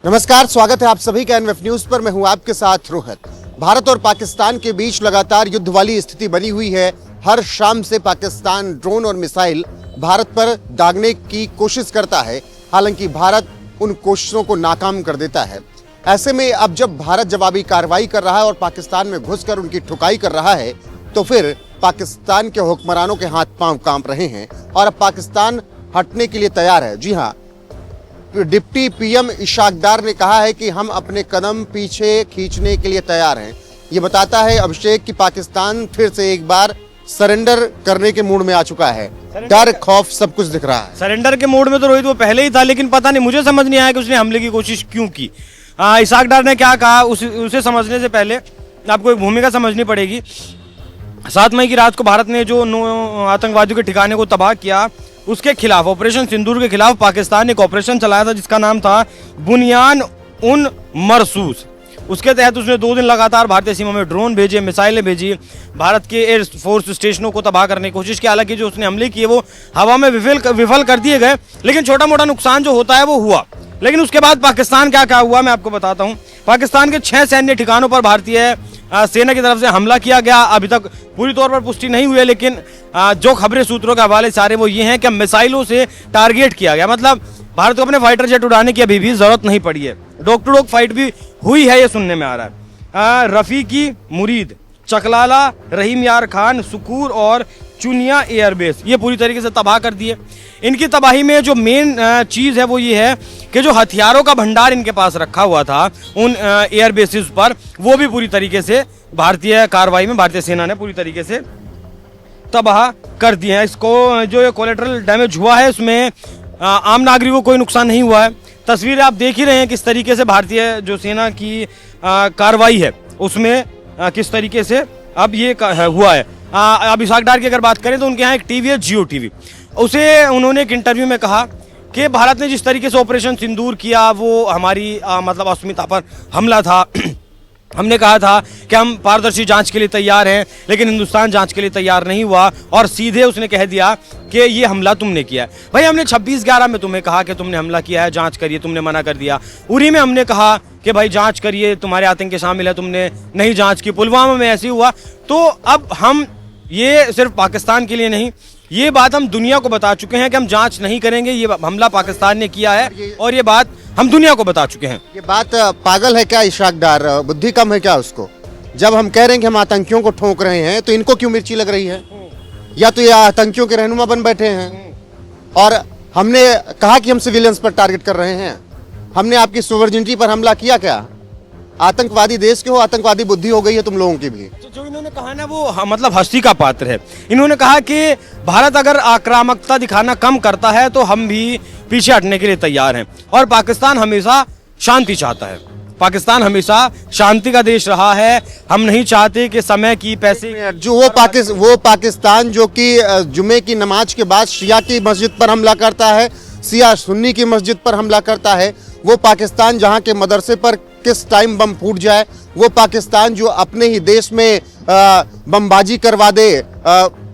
नमस्कार, स्वागत है आप सभी का एनएफ न्यूज पर। मैं हूं आपके साथ रोहित। भारत और पाकिस्तान के बीच लगातार युद्ध वाली स्थिति बनी हुई है। हर शाम से पाकिस्तान ड्रोन और मिसाइल भारत पर दागने की कोशिश करता है, हालांकि भारत उन कोशिशों को नाकाम कर देता है। ऐसे में अब जब भारत जवाबी कार्रवाई कर रहा है और पाकिस्तान में घुसकर उनकी ठुकाई कर रहा है, तो फिर पाकिस्तान के हुक्मरानों के हाथ पांव कांप रहे हैं और अब पाकिस्तान हटने के लिए तैयार है। जी हाँ, डिप्टी पीएम इशाक डार ने कहा है कि हम अपने कदम पीछे खींचने के लिए तैयार हैं। ये बताता है अभिषेक कि पाकिस्तान फिर से एक बार सरेंडर करने के मूड में आ चुका है। डर, खौफ सब कुछ दिख रहा है। सरेंडर के मूड में तो रोहित वो पहले ही था, लेकिन पता नहीं, मुझे समझ नहीं आया कि उसने हमले की कोशिश क्यों की। इशाक डार ने क्या कहा उसे समझने से पहले आपको एक भूमिका समझनी पड़ेगी। 7 मई की रात को भारत ने जो आतंकवादियों के ठिकाने को तबाह किया, उसके खिलाफ ऑपरेशन सिंदूर के खिलाफ पाकिस्तान ने एक ऑपरेशन चलाया था जिसका नाम था बुनियान उन मरसूस। उसके तहत उसने 2 दिन लगातार भारतीय सीमा में ड्रोन भेजे, मिसाइलें भेजी, भारत के एयर फोर्स स्टेशनों को तबाह करने की कोशिश की। हालांकि जो उसने हमले किए वो हवा में विफल कर दिए गए, लेकिन छोटा मोटा नुकसान जो होता है वो हुआ। लेकिन उसके बाद पाकिस्तान क्या हुआ मैं आपको बताता हूँ। पाकिस्तान के 6 सैन्य ठिकानों पर भारतीय सेना की तरफ से हमला किया गया। अभी तक पूरी तौर पर पुष्टि नहीं हुई है, लेकिन जो खबरें सूत्रों के हवाले सारे वो ये हैं कि मिसाइलों से टारगेट किया गया। मतलब भारत को अपने फाइटर जेट उड़ाने की अभी भी जरूरत नहीं पड़ी है। डॉग टू डॉग फाइट भी हुई है, ये सुनने में आ रहा है। रफीकी मुरीद, चकलाला, रहीम यार खान, सुकूर और चुनिया एयरबेस ये पूरी तरीके से तबाह कर दिए। इनकी तबाही में जो मेन चीज़ है वो ये है कि जो हथियारों का भंडार इनके पास रखा हुआ था उन एयरबेसिस पर, वो भी पूरी तरीके से भारतीय कार्रवाई में भारतीय सेना ने पूरी तरीके से तबाह कर दिए हैं। इसको जो ये कोलेटरल डैमेज हुआ है उसमें आम नागरिकों को कोई नुकसान नहीं हुआ है। तस्वीरें आप देख ही रहे हैं किस तरीके से भारतीय जो सेना की कार्रवाई है उसमें किस तरीके से अब ये हुआ है। अब इशाक डार की अगर बात करें तो उनके यहाँ एक टीवी है, जियो टीवी। उसे उन्होंने एक इंटरव्यू में कहा कि भारत ने जिस तरीके से ऑपरेशन सिंदूर किया वो हमारी मतलब अस्मिता पर हमला था। हमने कहा था कि हम पारदर्शी जांच के लिए तैयार हैं, लेकिन हिंदुस्तान जांच के लिए तैयार नहीं हुआ और सीधे उसने कह दिया कि ये हमला तुमने किया है। भाई, हमने 26/11 में तुम्हें कहा कि तुमने हमला किया है, जांच करिए, तुमने मना कर दिया। उरी में हमने कहा कि भाई जांच करिए, तुम्हारे आतंकी शामिल है, तुमने नहीं जांच की। पुलवामा में ऐसे हुआ। तो अब हम ये सिर्फ पाकिस्तान के लिए नहीं, ये बात हम दुनिया को बता चुके हैं कि हम जांच नहीं करेंगे, ये हमला पाकिस्तान ने किया है और ये बात हम दुनिया को बता चुके हैं। ये बात पागल है क्या इशाक डार? बुद्धि कम है क्या उसको? जब हम कह रहे हैं कि हम आतंकियों को ठोक रहे हैं तो इनको क्यों मिर्ची लग रही है? या तो ये आतंकियों के रहनुमा बन बैठे हैं। और हमने कहा कि हम सिविलियंस पर टारगेट कर रहे हैं। हमने आपकी सोवर्जिनिटी पर हमला किया क्या? आतंकवादी देश के हो, आतंकवादी बुद्धि हो गई है तुम लोगों की भी। जो इन्होंने कहा ना वो मतलब हंसी का पात्र है। इन्होंने कहा कि भारत अगर आक्रामकता दिखाना कम करता है तो हम भी पीछे हटने के लिए तैयार हैं और पाकिस्तान हमेशा शांति चाहता है। पाकिस्तान हमेशा शांति का देश रहा है। हम नहीं चाहते कि समय की पैसे जो वो पाकिस्तान जो कि जुमे की नमाज के बाद शिया की मस्जिद पर हमला करता है, शिया सुन्नी की मस्जिद पर हमला करता है, वो पाकिस्तान जहां के मदरसे पर किस टाइम बम फूट जाए, वो पाकिस्तान जो अपने ही देश में बमबाजी करवा दे,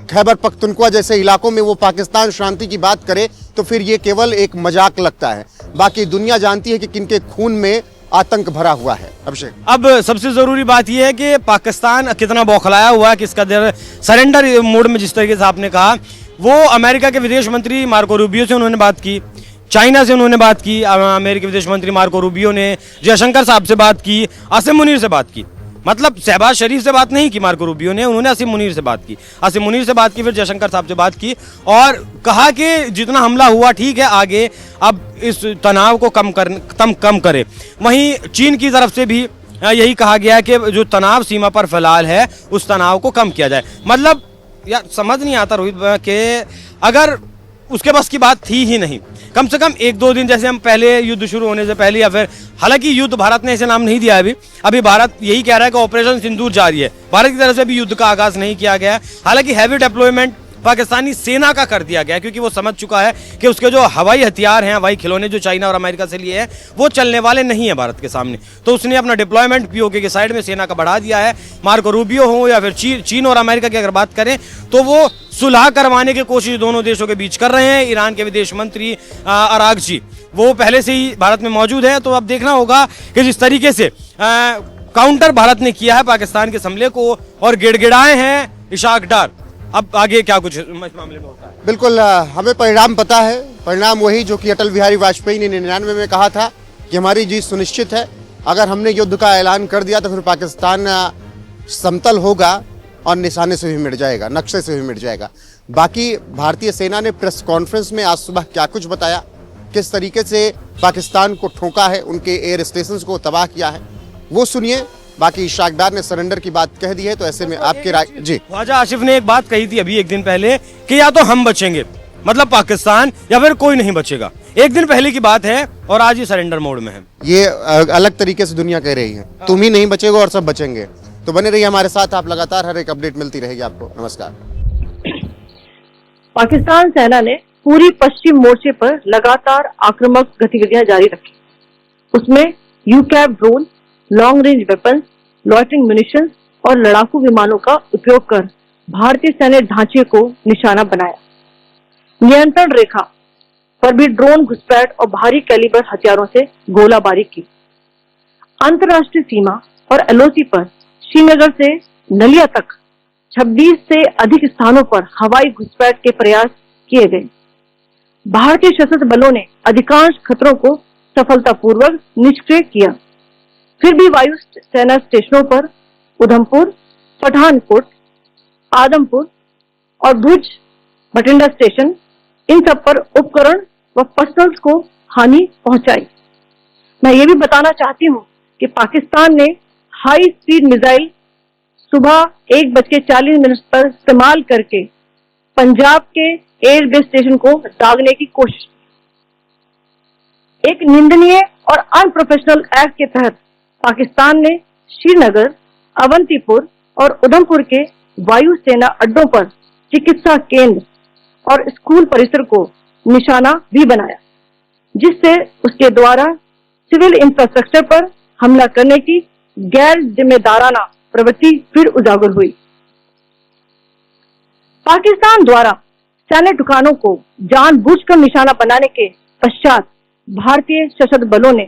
खैबर पख्तूनख्वा जैसे इलाकों में वो पाकिस्तान शांति की बात करे, तो फिर ये केवल एक मजाक लगता है। बाकी दुनिया जानती है कि किनके खून में आतंक भरा हुआ है। अभिषेक, अब सबसे जरूरी बात यह है कि पाकिस्तान कितना बौखलाया हुआ है, किसका सरेंडर मोड में, जिस तरीके से आपने कहा। वो अमेरिका के विदेश मंत्री मार्को रूबियो से उन्होंने बात की, चाइना से उन्होंने बात की, अमेरिकी विदेश मंत्री मार्को रूबियो ने जयशंकर साहब से बात की, आसिम मुनीर से बात की। मतलब शहबाज शरीफ से बात नहीं की मार्को रूबियो ने, उन्होंने आसिम मुनीर से बात की। आसिम मुनीर से बात की, फिर जयशंकर साहब से बात की और कहा कि जितना हमला हुआ ठीक है, आगे अब इस तनाव को कम करे। वहीं चीन की तरफ से भी यही कहा गया है कि जो तनाव सीमा पर फिलहाल है उस तनाव को कम किया जाए। मतलब यार समझ नहीं आता रोहित कि अगर उसके बस की बात थी ही नहीं, कम से कम 1-2 दिन जैसे हम पहले युद्ध शुरू होने से पहले, या फिर हालांकि युद्ध भारत ने ऐसे नाम नहीं दिया अभी भारत यही कह रहा है कि ऑपरेशन सिंदूर जारी है। भारत की तरफ से भी युद्ध का आगाज नहीं किया गया है। हालांकि हैवी डिप्लॉयमेंट पाकिस्तानी सेना का कर दिया गया, क्योंकि वो समझ चुका है कि उसके जो हवाई हथियार हैं, हवाई खिलौने जो चाइना और अमेरिका से लिए हैं, वो चलने वाले नहीं है भारत के सामने। तो उसने अपना डिप्लॉयमेंट पीओके के साइड में सेना का बढ़ा दिया है। मार्को रूबियो हो या फिर चीन और अमेरिका की अगर बात करें तो वो सुलह करवाने की कोशिश दोनों देशों के बीच कर रहे हैं। ईरान के विदेश मंत्री अरागची वो पहले से ही भारत में मौजूद है। तो अब देखना होगा कि जिस तरीके से काउंटर भारत ने किया है पाकिस्तान के हमले को और गिड़गिड़ाए हैं इशाक डार, अब आगे क्या कुछ इस मामले में होता है। बिल्कुल, हमें परिणाम पता है। परिणाम वही जो कि अटल बिहारी वाजपेयी ने 99 में कहा था कि हमारी जीत सुनिश्चित है। अगर हमने युद्ध का ऐलान कर दिया तो फिर पाकिस्तान समतल होगा और निशाने से भी मिट जाएगा, नक्शे से भी मिट जाएगा। बाकी भारतीय सेना ने प्रेस कॉन्फ्रेंस में आज सुबह क्या कुछ बताया, किस तरीके से पाकिस्तान को ठोका है, उनके एयर स्टेशन को तबाह किया है, वो सुनिए। बाकी इशाक डार ने सरेंडर की बात कह दी है, तो ऐसे में आपके राय जी। ख्वाजा आसिफ ने एक बात कही थी अभी एक दिन पहले कि या तो हम बचेंगे, मतलब पाकिस्तान, या फिर कोई नहीं बचेगा। एक दिन पहले की बात है और आज ये सरेंडर मोड में है। ये अलग तरीके से दुनिया कह रही है, तुम ही नहीं बचेगा और सब बचेंगे। तो बने रहिए हमारे साथ, आप लगातार हर एक अपडेट मिलती रहेगी आपको। नमस्कार। पाकिस्तान सेना ने पूरी पश्चिम मोर्चे पर लगातार आक्रामक गतिविधियां जारी रखी। उसमें UCAV drone, long range weapons, loitering munitions और लड़ाकू विमानों का उपयोग कर भारतीय सैन्य ढांचे को निशाना बनाया। नियंत्रण रेखा पर भी ड्रोन घुसपैठ और भारी कैलिबर हथियारों से गोलाबारी की। अंतर्राष्ट्रीय सीमा और एलओसी पर श्रीनगर से नलिया तक 26 से अधिक स्थानों पर हवाई घुसपैठ के प्रयास किए गए। भारतीय सशस्त्र बलों ने अधिकांश खतरों को सफलतापूर्वक निष्क्रिय किया। फिर भी वायु सेना स्टेशनों पर उधमपुर, पठानकोट, आदमपुर और भुज बठिंडा स्टेशन, इन सब पर उपकरण व पर्सनल्स को हानि पहुंचाई। मैं ये भी बताना चाहती हूँ कि पाकिस्तान ने हाई स्पीड मिसाइल सुबह 1:40 पर इस्तेमाल करके पंजाब के एयरबेस स्टेशन को दागने की कोशिश की। एक निंदनीय और अनप्रोफेशनल एक्ट के तहत पाकिस्तान ने श्रीनगर, अवंतीपुर और उधमपुर के वायु सेना अड्डों पर चिकित्सा केंद्र और स्कूल परिसर को निशाना भी बनाया, जिससे उसके द्वारा सिविल इंफ्रास्ट्रक्चर पर हमला करने की गैर जिम्मेदाराना प्रवृत्ति फिर उजागर हुई। पाकिस्तान द्वारा सैन्य ठिकानों को जानबूझकर निशाना बनाने के पश्चात भारतीय सशस्त्र बलों ने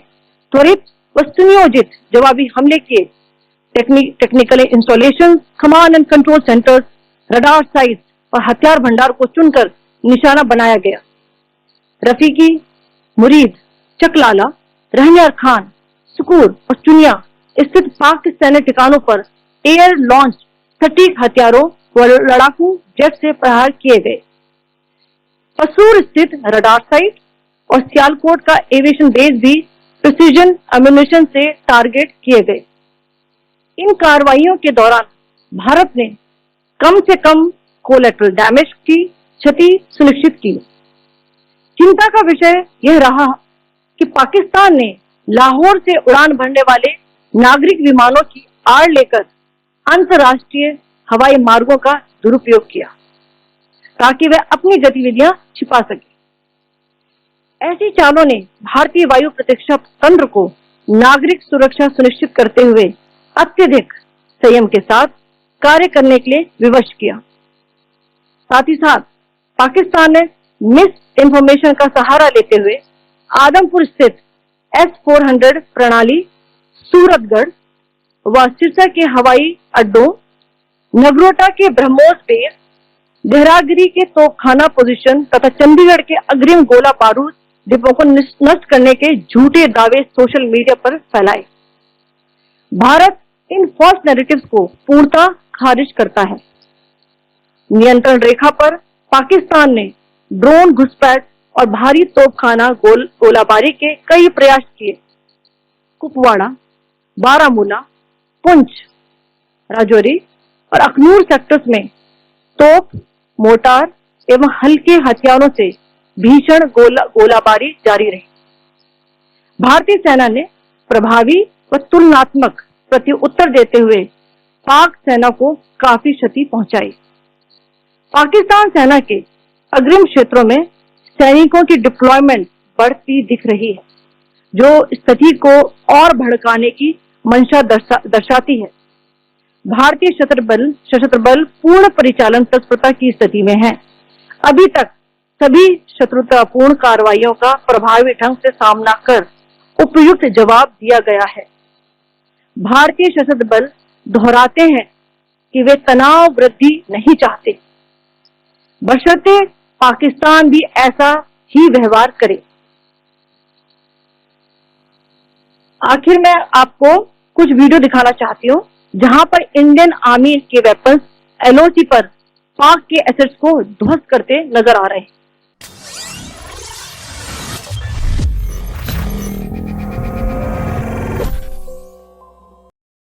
त्वरित व सुनियोजित जवाबी हमले किए। Technical installation, command and control centres, radar sites और हथियार भंडार को चुनकर निशाना बनाया गया। रफीकी, मुरीद, चकलाला, रहनियार खान, सुकूर और चुनिया स्थित पाक के सैन्य ठिकानों पर एयर लॉन्च सटीक हथियारों व लड़ाकू जेट से प्रहार किए गए। पसूर स्थित रडार साइट और सियालकोट का एविएशन बेस भी प्रिसीजन एम्यूनिशन से टारगेट किए गए। इन कार्रवाइयों के दौरान भारत ने कम से कम कोलैटरल डैमेज की क्षति सुनिश्चित की। चिंता का विषय यह रहा कि पाकिस्तान ने लाहौर से उड़ान भरने वाले नागरिक विमानों की आड़ लेकर अंतर्राष्ट्रीय हवाई मार्गों का दुरुपयोग किया ताकि वह अपनी गतिविधियां छिपा सके। ऐसी चालों ने भारतीय वायु प्रतिरक्षा तंत्र को नागरिक सुरक्षा सुनिश्चित करते हुए अत्यधिक संयम के साथ कार्य करने के लिए विवश किया। साथ ही साथ पाकिस्तान ने मिस इंफॉर्मेशन का सहारा लेते हुए आदमपुर स्थित S-400 प्रणाली, सूरतगढ़ व सिरसा के हवाई अड्डों, नगरोटा के ब्रह्मोस बेस, देहरागिरी के तोपखाना पोजीशन तथा चंडीगढ़ के अग्रिम गोला बारूद डिपो को नष्ट करने के झूठे दावे सोशल मीडिया पर फैलाए। भारत इन फॉल्स नैरेटिव्स को पूर्णतः खारिज करता है। नियंत्रण रेखा पर पाकिस्तान ने ड्रोन घुसपैठ और भारी तोपखाना गोलाबारी के कई प्रयास किए। कुपवाड़ा, बारामूला, पुंछ, राजौरी और अखनूर सेक्टर्स में तोप, मोर्टार एवं हल्के हथियारों से भीषण गोलाबारी जारी रही। भारतीय सेना ने प्रभावी व तुलनात्मक प्रत्युत्तर देते हुए पाक सेना को काफी क्षति पहुंचाई। पाकिस्तान सेना के अग्रिम क्षेत्रों में सैनिकों की डिप्लॉयमेंट बढ़ती दिख रही है, जो स्थिति को और भड़काने की मंशा दर्शाती है। भारतीय सशस्त्र बल पूर्ण परिचालन तत्परता की स्थिति में है। अभी तक सभी शत्रुतापूर्ण कार्रवाइयों का प्रभावी ढंग से सामना कर उपयुक्त जवाब दिया गया है। भारतीय सशस्त्र बल दोहराते हैं कि वे तनाव वृद्धि नहीं चाहते, बशर्ते पाकिस्तान भी ऐसा ही व्यवहार करे। आखिर मैं आपको कुछ वीडियो दिखाना चाहती हूँ जहां पर इंडियन आर्मी के वेपन्स एलओसी पर पाक के एसेट्स को ध्वस्त करते नजर आ रहे हैं।